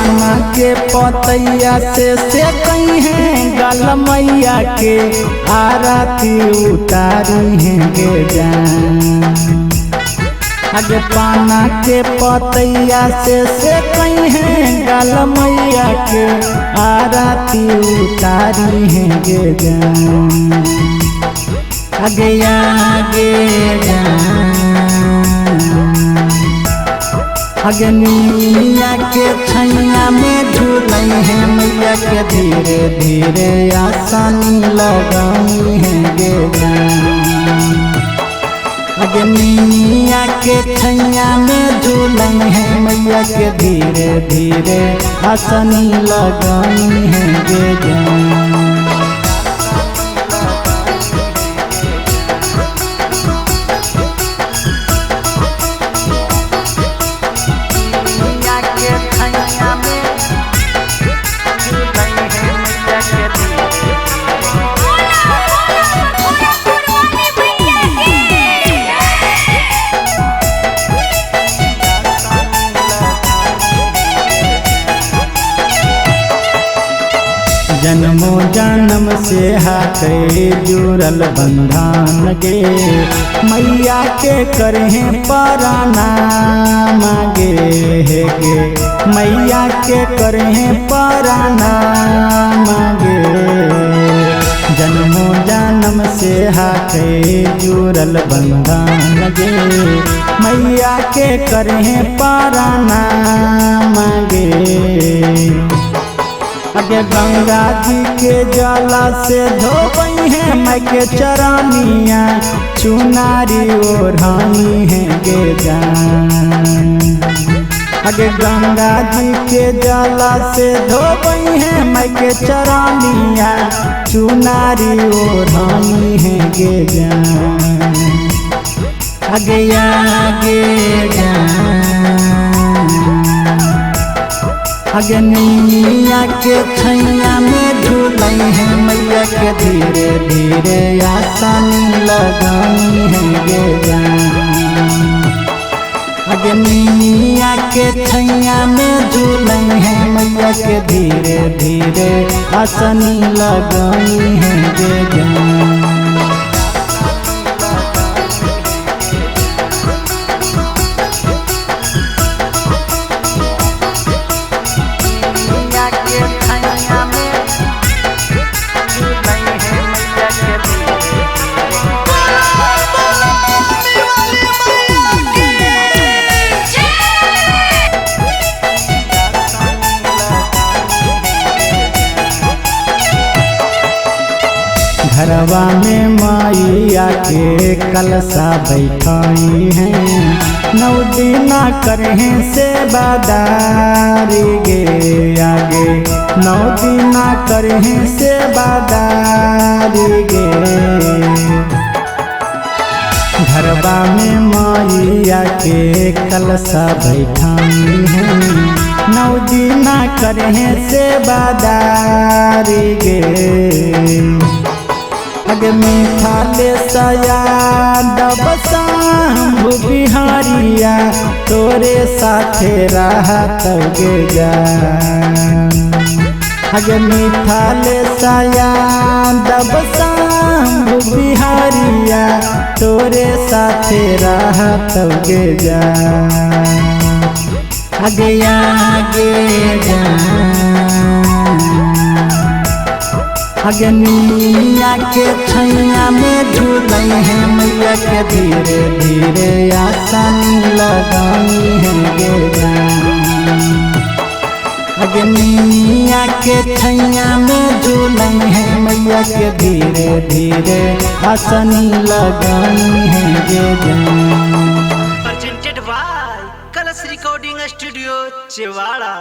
पाना के पतैया से कहीं है गल मैया के आरती उतारी है गे जान। आगे पाना के पतैया से कहीं है गल मैया के आरती उतारी है गे जान। आगे अगनिया के छैया में झूलई है मैया के धीरे धीरे आसानी लगाई है गे जान। अगनिया के छैया में झूलई है मैया के धीरे धीरे आसानी लगाई है गे जान। जन्मो जन्म से हाथे जुड़ल बंधन गे मैया के करहे प्रणाम गे हे गे मैया के करहे प्रणाम गे। जन्मो जन्म से हाथे जुड़ल बंधन गे मैया के करहे प्रणाम गे। अगे गंगा जी के जला से धोबई है मैं के चरानिया चुनारी ओढ़ानी है गे जान। अगे गंगा जी के जला से धोबई है मैं के चरानिया चुनारी ओढ़ानी है गे जान। आगे अगनिया के छैया में झूलई है मैया के धीरे धीरे आसानी लगाई है गे जान। अगनिया के छैया में झूलई है मैया के धीरे धीरे आसानी लगाई है गे जान। घरवा में माइया के कलसा बैठाई है 9 दिन करहे से बादारी गे आगे 9 दिन करहे से बादारी गे। घरवा में माइया के कलसा बैठाई है 9 दिन करहे से बादारी गे। अगे मीठा ले सया डबसाम्भु बिहारिया तोरे साथे रहत गे जान। अगे मीठा ले सया डबसाम्भु बिहारिया तोरे साथे रहत गे जान। आगे अगनिया के छैया में झूलई है मैया के धीरे धीरे आसानी लगाई है गे जान। अगनिया के छैया में झूलई है मैया के धीरे धीरे आसानी लगाई है गे जान। प्रेजेंटेड बाय कलश रिकॉर्डिंग स्टूडियो चिवाड़ा।